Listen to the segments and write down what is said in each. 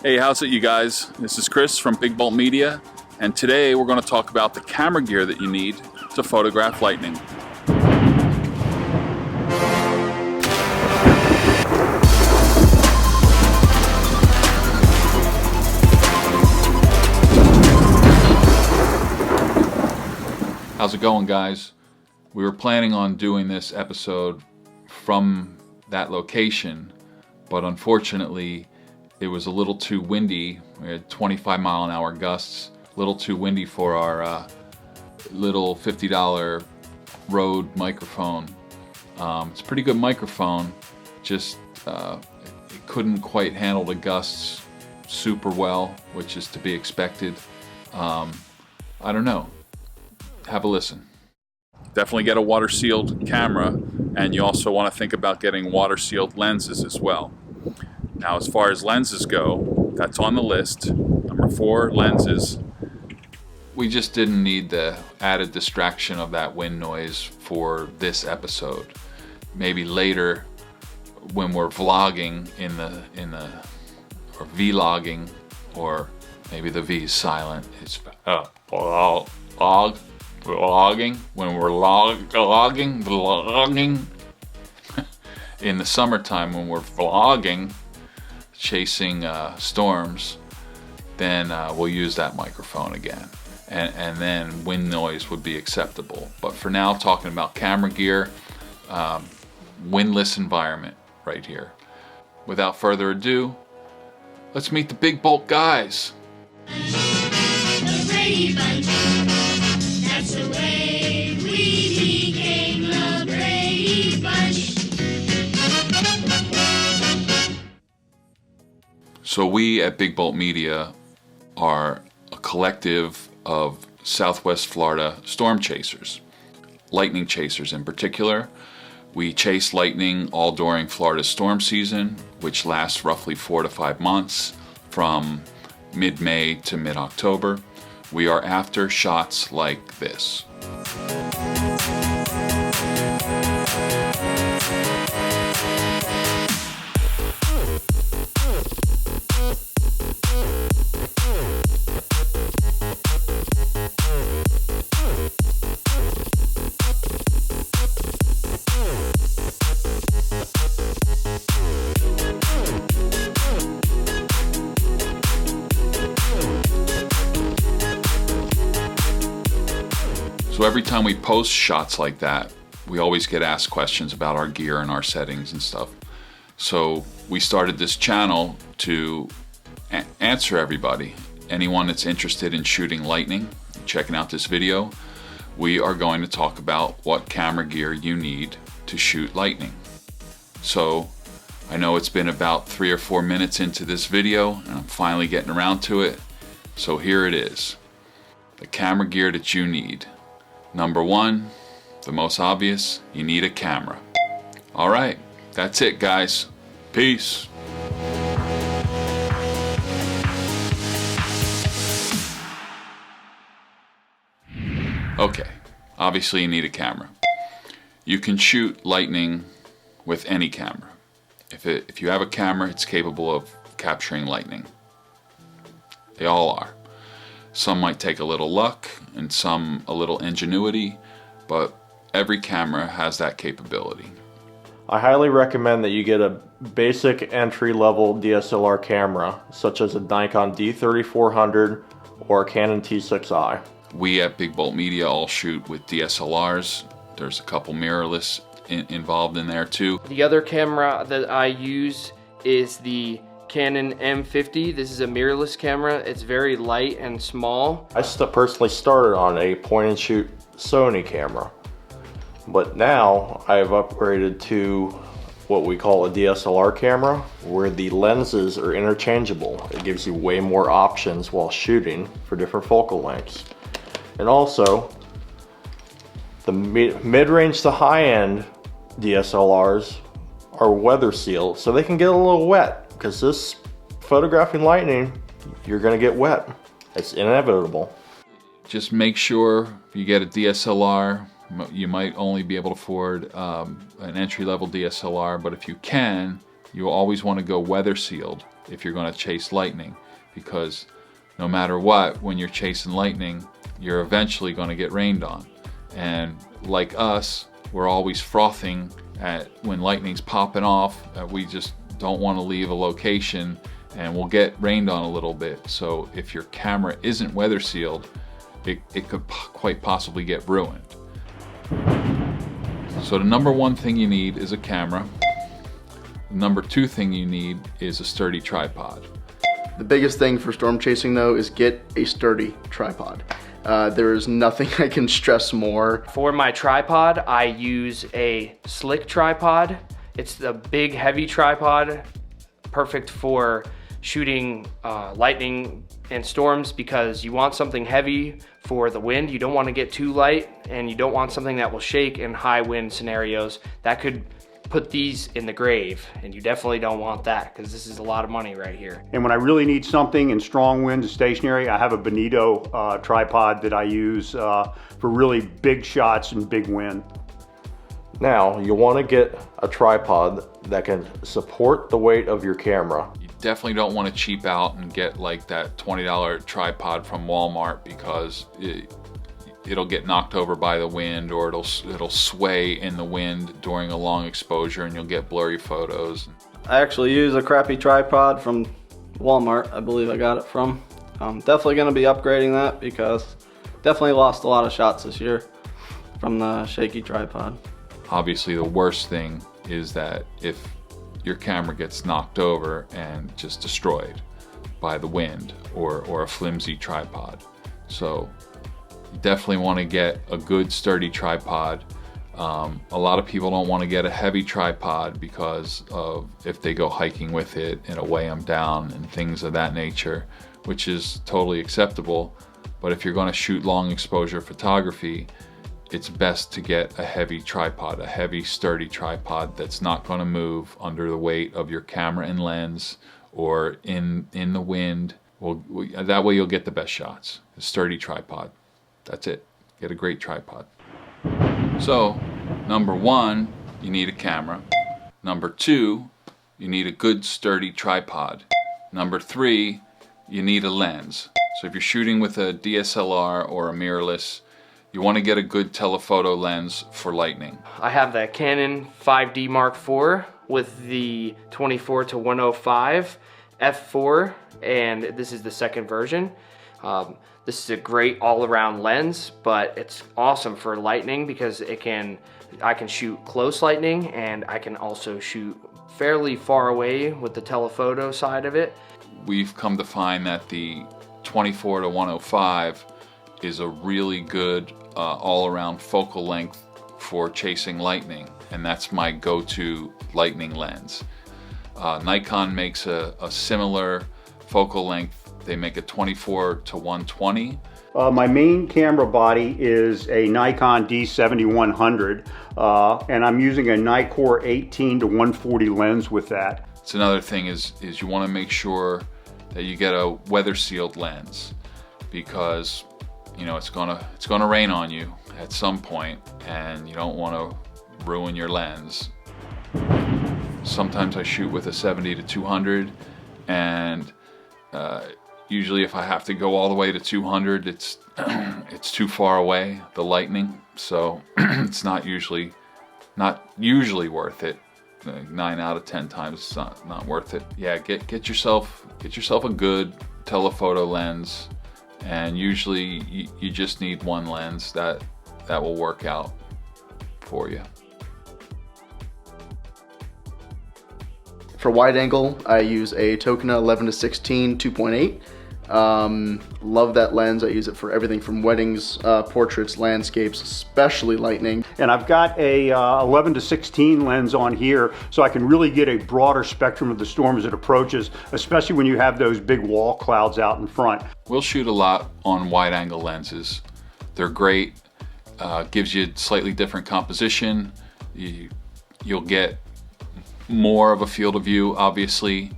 Hey, how's it you guys? This is Chris from Big Bolt Media, and today we're going to talk about the camera gear that you need to photograph lightning. How's it going, guys? We were planning on doing this episode from that location, but unfortunately it was a little too windy. We had 25-mile-an-hour gusts, a little too windy for our little $50 Rode microphone. It's a pretty good microphone, just it couldn't quite handle the gusts super well, which is to be expected. I don't know. Have a listen. Definitely get a water sealed camera, and you also want to think about getting water sealed lenses as well. Now, as far as lenses go, that's on the list. Number 4, lenses. We just didn't need the added distraction of that wind noise for this episode. Maybe later when we're vlogging or vlogging, or maybe the V is silent. It's vlogging, when we're vlogging in the summertime, when we're vlogging, chasing storms, then we'll use that microphone again, and then wind noise would be acceptable. But for now, talking about camera gear, windless environment right here. Without further ado, let's meet the Big Bolt guys. The Brady Bunch. That's the way we became the Brady Bunch. So we at Big Bolt Media are a collective of Southwest Florida storm chasers, lightning chasers in particular. We chase lightning all during Florida's storm season, which lasts roughly 4 to 5 months from mid-May to mid-October. We are after shots like this. So every time we post shots like that, we always get asked questions about our gear and our settings and stuff. So we started this channel to answer everybody. Anyone that's interested in shooting lightning, checking out this video, we are going to talk about what camera gear you need to shoot lightning. So I know it's been about 3 or 4 minutes into this video, and I'm finally getting around to it. So here it is. The camera gear that you need. Number 1, the most obvious, you need a camera. All right, that's it, guys. Peace. Okay, obviously you need a camera. You can shoot lightning with any camera. If you have a camera, it's capable of capturing lightning. They all are. Some might take a little luck and some a little ingenuity, but every camera has that capability. I highly recommend that you get a basic entry-level DSLR camera, such as a Nikon D3400 or a Canon T6i. We at Big Bolt Media all shoot with DSLRs. There's a couple mirrorless involved in there too. The other camera that I use is the Canon M50. This is a mirrorless camera. It's very light and small. I personally started on a point-and-shoot Sony camera, but now I have upgraded to what we call a DSLR camera, where the lenses are interchangeable. It gives you way more options while shooting for different focal lengths. And also, the mid-range to high-end DSLRs are weather sealed, so they can get a little wet, because this photographing lightning, you're gonna get wet. It's inevitable. Just make sure if you get a DSLR, you might only be able to afford an entry-level DSLR, but if you can, you always want to go weather sealed if you're going to chase lightning, because no matter what, when you're chasing lightning, you're eventually going to get rained on. And like us, we're always frothing at when lightning's popping off. We just don't want to leave a location, and we'll get rained on a little bit. So if your camera isn't weather sealed, it could quite possibly get ruined. So the number one thing you need is a camera. The number two thing you need is a sturdy tripod. The biggest thing for storm chasing though is get a sturdy tripod. There is nothing I can stress more. For my tripod, I use a Slick tripod. It's the big, heavy tripod, perfect for shooting lightning and storms, because you want something heavy for the wind. You don't want to get too light, and you don't want something that will shake in high wind scenarios. That could put these in the grave, and you definitely don't want that, because this is a lot of money right here. And when I really need something in strong winds and stationary, I have a Bonito tripod that I use for really big shots and big wind. Now, you want to get a tripod that can support the weight of your camera. You definitely don't want to cheap out and get like that $20 tripod from Walmart, because it'll get knocked over by the wind, or it'll sway in the wind during a long exposure, and you'll get blurry photos. I actually use a crappy tripod from Walmart, I believe I got it from. I'm definitely going to be upgrading that, because definitely lost a lot of shots this year from the shaky tripod. Obviously, the worst thing is that if your camera gets knocked over and just destroyed by the wind, or a flimsy tripod. So you definitely want to get a good sturdy tripod. A lot of people don't want to get a heavy tripod because of if they go hiking with it, it'll weigh them down and things of that nature, which is totally acceptable. But if you're going to shoot long exposure photography, it's best to get a heavy tripod, a heavy sturdy tripod that's not going to move under the weight of your camera and lens, or in the wind. That way you'll get the best shots. A sturdy tripod. That's it. Get a great tripod. So, number one, you need a camera. Number two, you need a good sturdy tripod. Number three, you need a lens. So if you're shooting with a DSLR or a mirrorless, you want to get a good telephoto lens for lightning. I have the Canon 5D Mark IV with the 24-105 f4, and this is the second version. This is a great all-around lens, but it's awesome for lightning because I can shoot close lightning, and I can also shoot fairly far away with the telephoto side of it. We've come to find that the 24-105 is a really good all-around focal length for chasing lightning, and that's my go-to lightning lens. Nikon makes a similar focal length. They make a 24-120. My main camera body is a Nikon D7100, and I'm using a Nikkor 18-140 lens with that. It's another thing is you want to make sure that you get a weather sealed lens, because you know it's gonna rain on you at some point, and you don't want to ruin your lens. Sometimes I shoot with a 70-200, and usually if I have to go all the way to 200, it's too far away, the lightning, so it's not usually worth it. 9 out of 10 times it's not worth it. Yeah, get yourself a good telephoto lens, and usually you just need one lens that will work out for you. For wide angle, I use a Tokina 11-16 2.8. Love that lens. I use it for everything from weddings, portraits, landscapes, especially lightning. And I've got a 11-16 lens on here, so I can really get a broader spectrum of the storm as it approaches, especially when you have those big wall clouds out in front. We'll shoot a lot on wide angle lenses. They're great. Gives you slightly different composition. You'll get more of a field of view, obviously,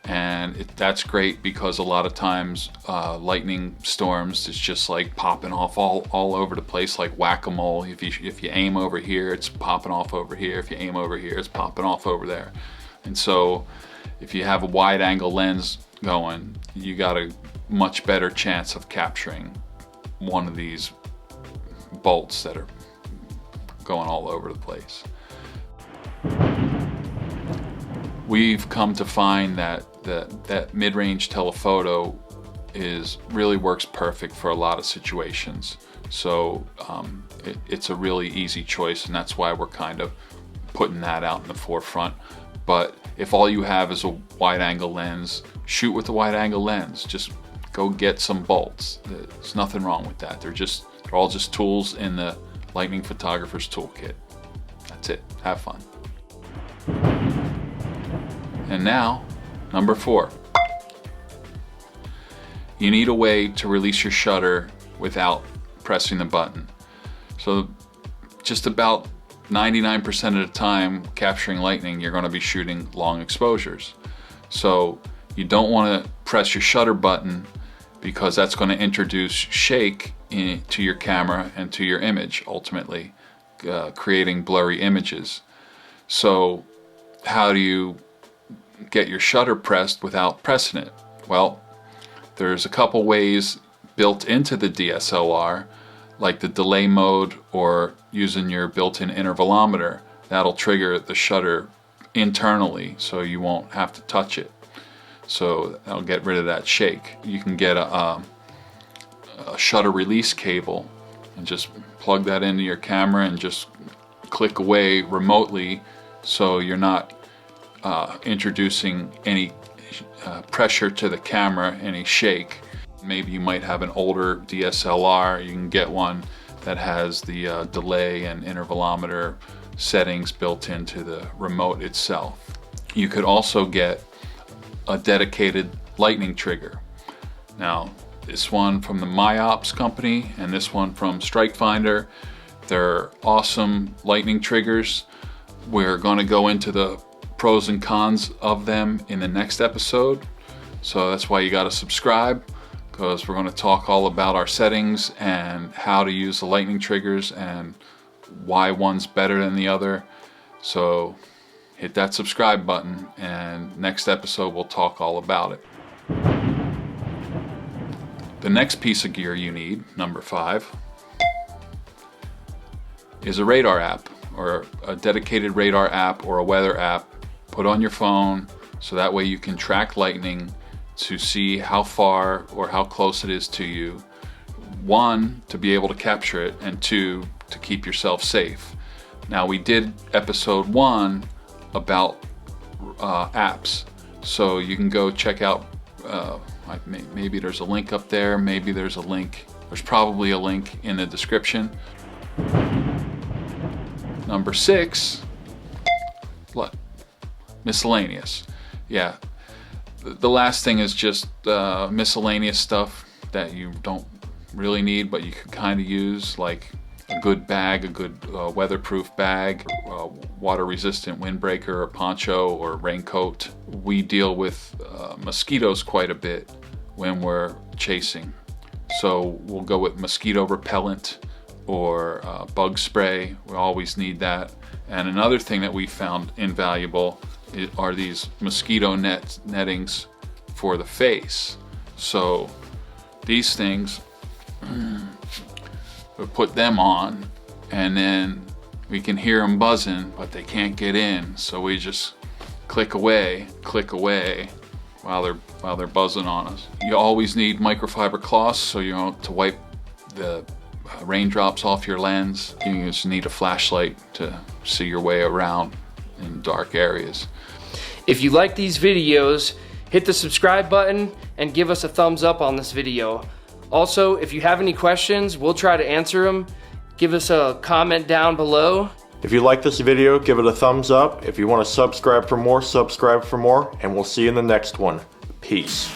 and that's great because a lot of times lightning storms, it's just like popping off all over the place like whack-a-mole. If you aim over here, it's popping off over here. If you aim over here, it's popping off over there. And so if you have a wide angle lens going, you got a much better chance of capturing one of these bolts that are going all over the place. We've come to find that that mid-range telephoto really works perfect for a lot of situations. So it's a really easy choice, and that's why we're kind of putting that out in the forefront. But if all you have is a wide angle lens, shoot with a wide angle lens. Just go get some bolts. There's nothing wrong with that. They're all just tools in the Lightning Photographer's Toolkit. That's it. Have fun. And now, number 4. You need a way to release your shutter without pressing the button. So just about 99% of the time capturing lightning, you're going to be shooting long exposures. So you don't want to press your shutter button, because that's going to introduce shake to your camera and to your image, ultimately creating blurry images. So how do you get your shutter pressed without pressing it? Well, there's a couple ways built into the DSLR, like the delay mode or using your built-in intervalometer. That'll trigger the shutter internally so you won't have to touch it. So that'll get rid of that shake. You can get a shutter release cable and just plug that into your camera and just click away remotely, so you're not introducing any pressure to the camera, any shake. Maybe you might have an older DSLR. You can get one that has the delay and intervalometer settings built into the remote itself. You could also get a dedicated lightning trigger. Now, this one from the Myops company and this one from StrikeFinder, they're awesome lightning triggers. We're going to go into the pros and cons of them in the next episode. So that's why you got to subscribe, because we're going to talk all about our settings and how to use the lightning triggers and why one's better than the other. So hit that subscribe button, and next episode we'll talk all about it. The next piece of gear you need, number 5, is a radar app, or a dedicated radar app or a weather app. Put on your phone, so that way you can track lightning to see how far or how close it is to you. 1, to be able to capture it, and 2, to keep yourself safe. Now, we did episode 1 about apps, so you can go check out, maybe there's a link up there, maybe there's probably a link in the description. Number 6, what? Miscellaneous. Yeah, the last thing is just miscellaneous stuff that you don't really need, but you could kind of use, like a good bag, a good weatherproof bag, water-resistant windbreaker or poncho or raincoat. We deal with mosquitoes quite a bit when we're chasing, so we'll go with mosquito repellent or bug spray. We always need that. And another thing that we found invaluable are these mosquito nettings for the face. So these things, we put them on, and then we can hear them buzzing, but they can't get in. So we just click away while they're buzzing on us. You always need microfiber cloths, so you don't have to wipe the raindrops off your lens. You just need a flashlight to see your way around in dark areas. If you like these videos, hit the subscribe button and give us a thumbs up on this video. Also, if you have any questions, we'll try to answer them. Give us a comment down below. If you like this video, give it a thumbs up. If you want to subscribe for more, subscribe for more, and we'll see you in the next one. Peace.